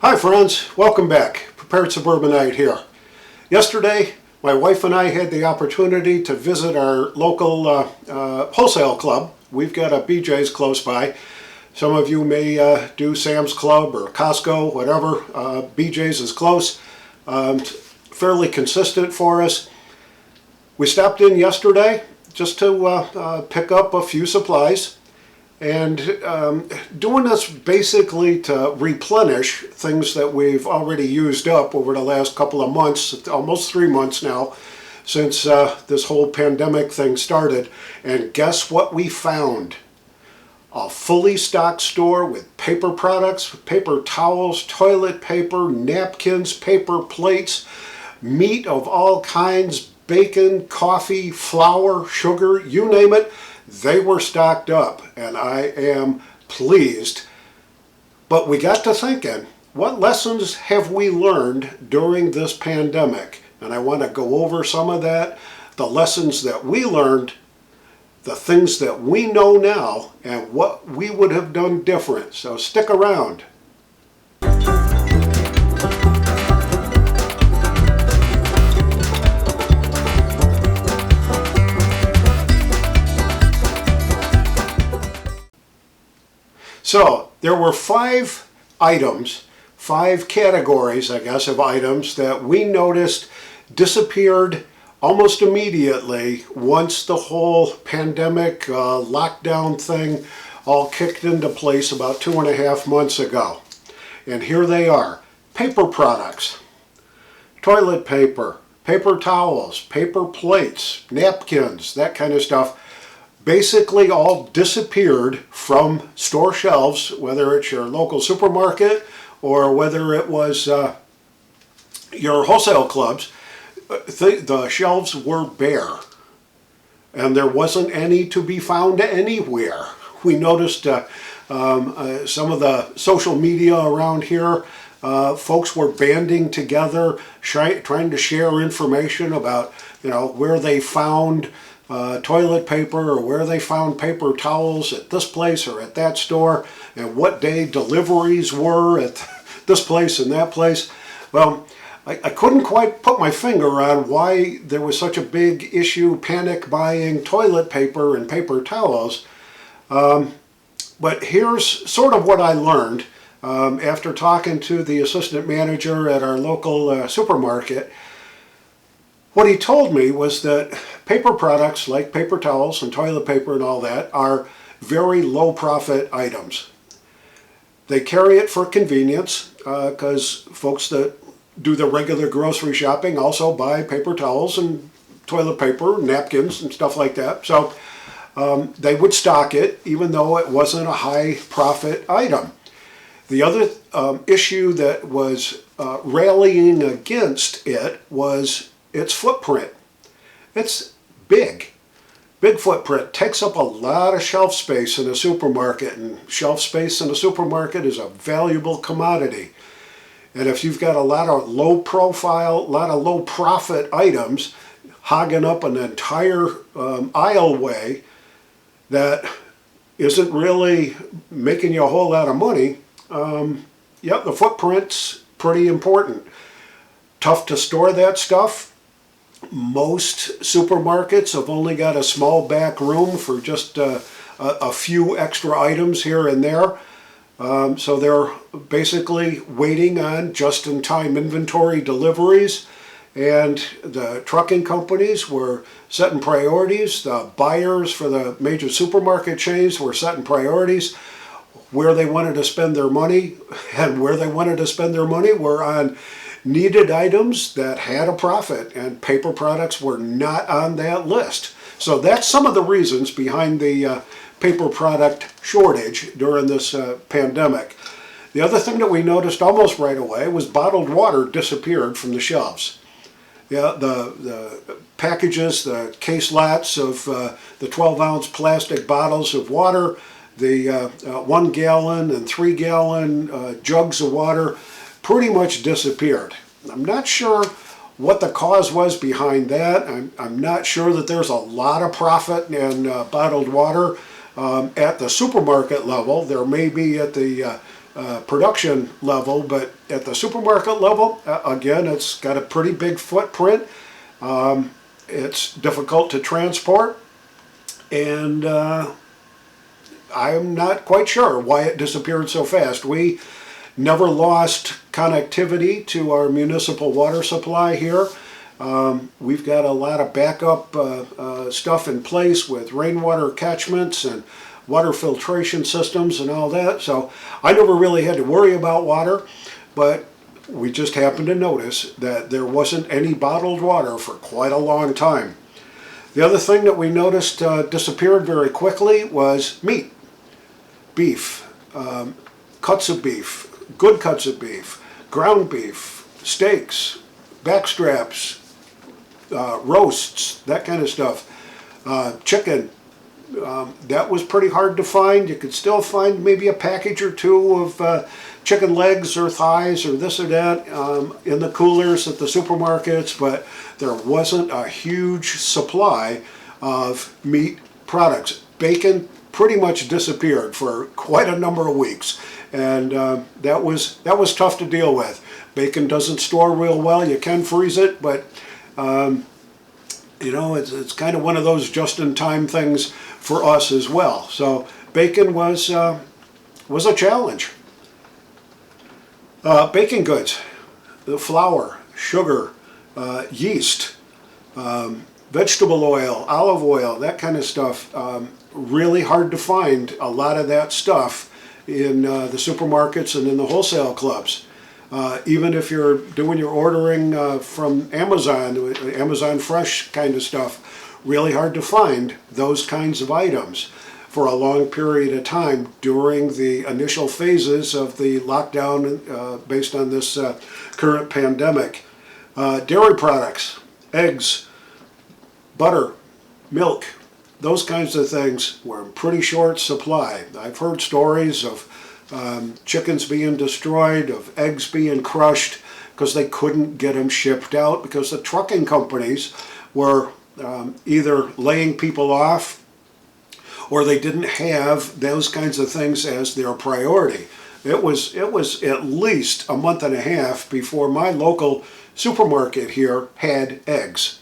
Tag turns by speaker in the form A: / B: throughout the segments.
A: Hi friends, welcome back. Prepared Suburbanite here. Yesterday, my wife and I had the opportunity to visit our local wholesale club. We've got a BJ's close by. Some of you may do Sam's Club or Costco, whatever. BJ's is close, fairly consistent for us. We stopped in yesterday just to pick up a few supplies. And doing this basically to replenish things that we've already used up over the last couple of months, almost 3 months now, since this whole pandemic thing started. And guess what we found? A fully stocked store with paper products, paper towels, toilet paper, napkins, paper plates, meat of all kinds, bacon, coffee, flour, sugar, you name it. They were stocked up, and I am pleased. But we got to thinking, what lessons have we learned during this pandemic? And I want to go over some of that, the lessons that we learned, the things that we know now, and what we would have done different. So stick around. So there were 5 items, 5 categories, I guess, of items that we noticed disappeared almost immediately once the whole pandemic lockdown thing all kicked into place about 2.5 months ago. And here they are: paper products, toilet paper, paper towels, paper plates, napkins, that kind of stuff. Basically all disappeared from store shelves, whether it's your local supermarket or whether it was your wholesale clubs. The shelves were bare and there wasn't any to be found anywhere. We noticed some of the social media around here, folks were banding together, trying to share information about, where they found toilet paper or where they found paper towels at this place or at that store, and what day deliveries were at this place and that place. Well, I couldn't quite put my finger on why there was such a big issue panic buying toilet paper and paper towels. But here's sort of what I learned after talking to the assistant manager at our local supermarket. What he told me was that paper products like paper towels and toilet paper and all that are very low profit items. They carry it for convenience because folks that do the regular grocery shopping also buy paper towels and toilet paper, napkins and stuff like that. So they would stock it even though it wasn't a high profit item. The other issue that was rallying against it was its footprint. It's big footprint, takes up a lot of shelf space in a supermarket, and shelf space in a supermarket is a valuable commodity. And if you've got a lot of low profile, a lot of low profit items hogging up an entire aisleway that isn't really making you a whole lot of money, the footprint's pretty important. Tough to store that stuff. Most supermarkets have only got a small back room for just a few extra items here and there. So they're basically waiting on just-in-time inventory deliveries. And the trucking companies were setting priorities. The buyers for the major supermarket chains were setting priorities where they wanted to spend their money. And where they wanted to spend their money were on needed items that had a profit, and paper products were not on that list. So that's some of the reasons behind the paper product shortage during this pandemic. The other thing that we noticed almost right away was bottled water disappeared from the shelves. Yeah, the packages, the case lots of the 12-ounce plastic bottles of water, the 1 gallon and 3 gallon jugs of water pretty much disappeared. I'm not sure what the cause was behind that. I'm not sure that there's a lot of profit in bottled water at the supermarket level. There may be at the production level, but at the supermarket level, again, it's got a pretty big footprint. It's difficult to transport, and I'm not quite sure why it disappeared so fast. We never lost connectivity to our municipal water supply here. We've got a lot of backup stuff in place with rainwater catchments and water filtration systems and all that, so I never really had to worry about water, but we just happened to notice that there wasn't any bottled water for quite a long time. The other thing that we noticed disappeared very quickly was meat. Beef, cuts of beef, good cuts of beef, ground beef, steaks, backstraps, roasts, that kind of stuff. Chicken, that was pretty hard to find. You could still find maybe a package or two of chicken legs or thighs or this or that in the coolers at the supermarkets, but there wasn't a huge supply of meat products. Bacon pretty much disappeared for quite a number of weeks, and that was tough to deal with. Bacon doesn't store real well. You can freeze it, but you know, it's kind of one of those just-in-time things for us as well. So bacon was a challenge. Baking goods, the flour, sugar, yeast, vegetable oil, olive oil, that kind of stuff. Really hard to find a lot of that stuff in the supermarkets and in the wholesale clubs. Even if you're doing your ordering from Amazon Fresh kind of stuff, really hard to find those kinds of items for a long period of time during the initial phases of the lockdown based on this current pandemic. Dairy products, eggs, butter, milk, those kinds of things were in pretty short supply. I've heard stories of chickens being destroyed, of eggs being crushed because they couldn't get them shipped out because the trucking companies were either laying people off or they didn't have those kinds of things as their priority. It was at least a month and a half before my local supermarket here had eggs.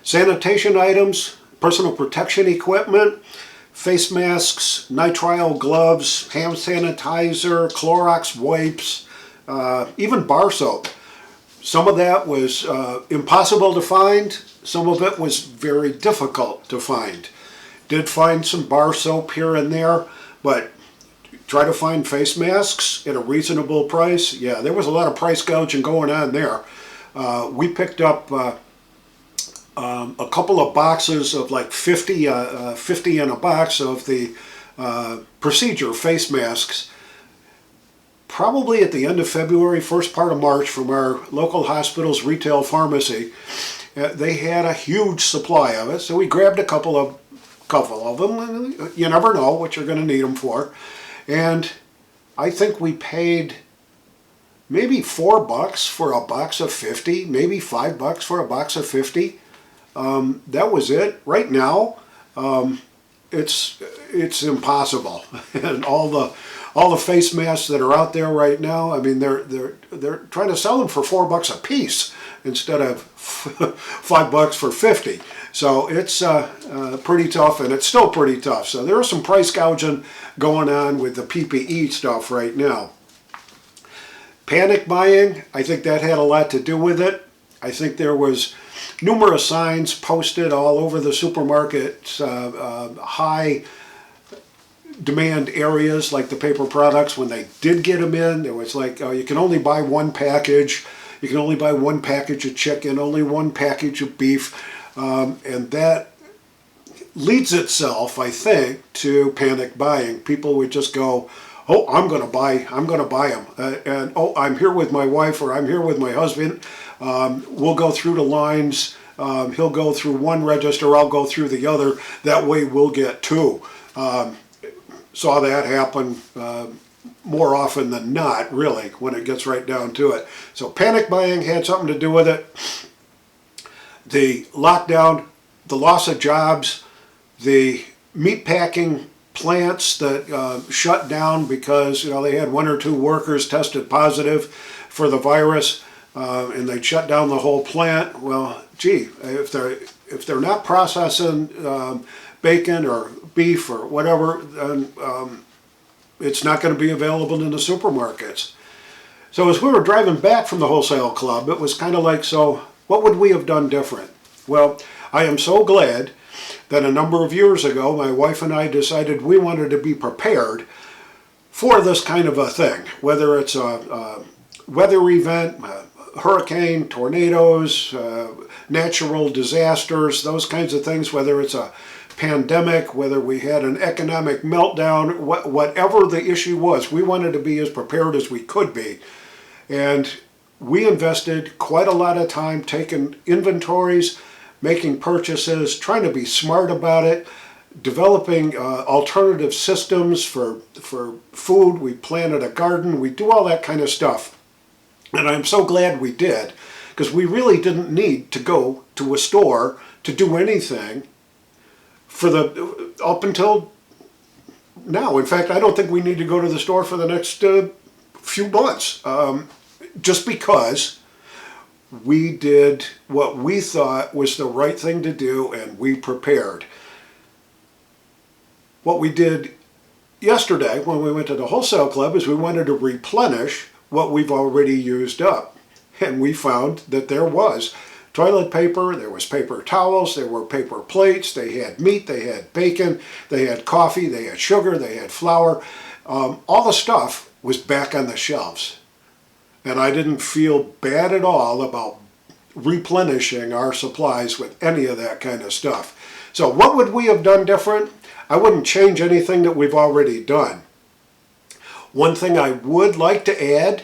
A: Sanitation items, personal protection equipment, face masks, nitrile gloves, hand sanitizer, Clorox wipes, even bar soap. Some of that was impossible to find. Some of it was very difficult to find. Did find some bar soap here and there, but try to find face masks at a reasonable price. Yeah, there was a lot of price gouging going on there. We picked up a couple of boxes of like 50 in a box of the procedure face masks, probably at the end of February, first part of March, from our local hospital's retail pharmacy. They had a huge supply of it, so we grabbed a couple of them. You never know what you're going to need them for. And I think we paid maybe $4 for a box of 50, maybe $5 for a box of 50. That was it. Right now, it's impossible. And all the face masks that are out there right now, I mean, they're trying to sell them for $4 a piece instead of $5 for 50. So it's pretty tough, and it's still pretty tough. So there is some price gouging going on with the PPE stuff right now. Panic buying, I think that had a lot to do with it. I think there was numerous signs posted all over the supermarkets, high demand areas like the paper products. When they did get them in, it was like, you can only buy one package. You can only buy one package of chicken, only one package of beef. And that leads itself, I think, to panic buying. People would just go, oh, I'm going to buy them. And oh, I'm here with my wife, or I'm here with my husband. We'll go through the lines. He'll go through one register, I'll go through the other. That way we'll get two. Saw that happen more often than not, really, when it gets right down to it. So panic buying had something to do with it. The lockdown, the loss of jobs, the meat packing plants that shut down because they had 1 or 2 workers tested positive for the virus, and they'd shut down the whole plant. Well, gee, if they're not processing bacon or beef or whatever, then it's not going to be available in the supermarkets. So as we were driving back from the wholesale club, it was kind of like, so what would we have done different? Well, I am so glad that a number of years ago, my wife and I decided we wanted to be prepared for this kind of a thing, whether it's a weather event, hurricane, tornadoes, natural disasters, those kinds of things, whether it's a pandemic, whether we had an economic meltdown, whatever the issue was, we wanted to be as prepared as we could be. And we invested quite a lot of time taking inventories, making purchases, trying to be smart about it, developing alternative systems for food. We planted a garden. We do all that kind of stuff. And I'm so glad we did, because we really didn't need to go to a store to do anything up until now. In fact, I don't think we need to go to the store for the next few months, just because we did what we thought was the right thing to do, and we prepared. What we did yesterday when we went to the wholesale club is we wanted to replenish what we've already used up. And we found that there was toilet paper, there was paper towels, there were paper plates, they had meat, they had bacon, they had coffee, they had sugar, they had flour. All the stuff was back on the shelves. And I didn't feel bad at all about replenishing our supplies with any of that kind of stuff. So what would we have done different? I wouldn't change anything that we've already done. One thing I would like to add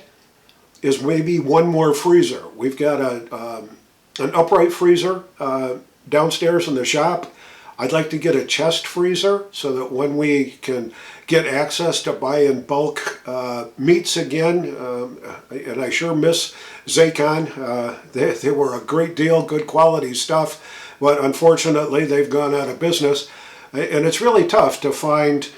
A: is maybe one more freezer. We've got an upright freezer downstairs in the shop. I'd like to get a chest freezer so that when we can get access to buy in bulk meats again, and I sure miss Zacon. They were a great deal, good quality stuff, but unfortunately they've gone out of business. And it's really tough to find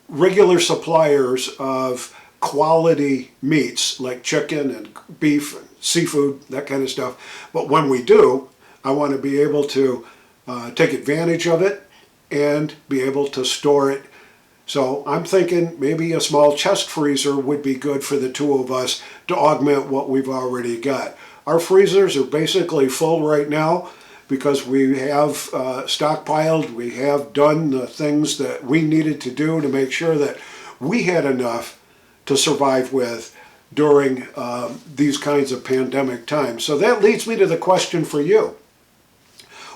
A: regular suppliers of quality meats like chicken and beef and seafood, that kind of stuff. But when we do, I want to be able to take advantage of it and be able to store it. So I'm thinking maybe a small chest freezer would be good for the two of us to augment what we've already got. Our freezers are basically full right now because we have stockpiled, we have done the things that we needed to do to make sure that we had enough to survive with during these kinds of pandemic times. So that leads me to the question for you.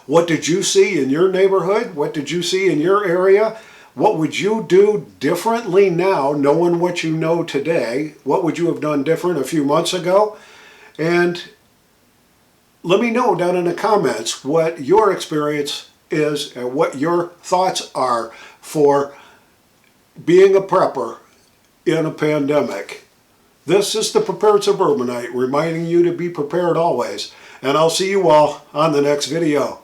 A: What did you see in your neighborhood? What did you see in your area? What would you do differently now, knowing what you know today? What would you have done different a few months ago? And let me know down in the comments what your experience is and what your thoughts are for being a prepper in a pandemic. This is the Prepared Suburbanite reminding you to be prepared always. And I'll see you all on the next video.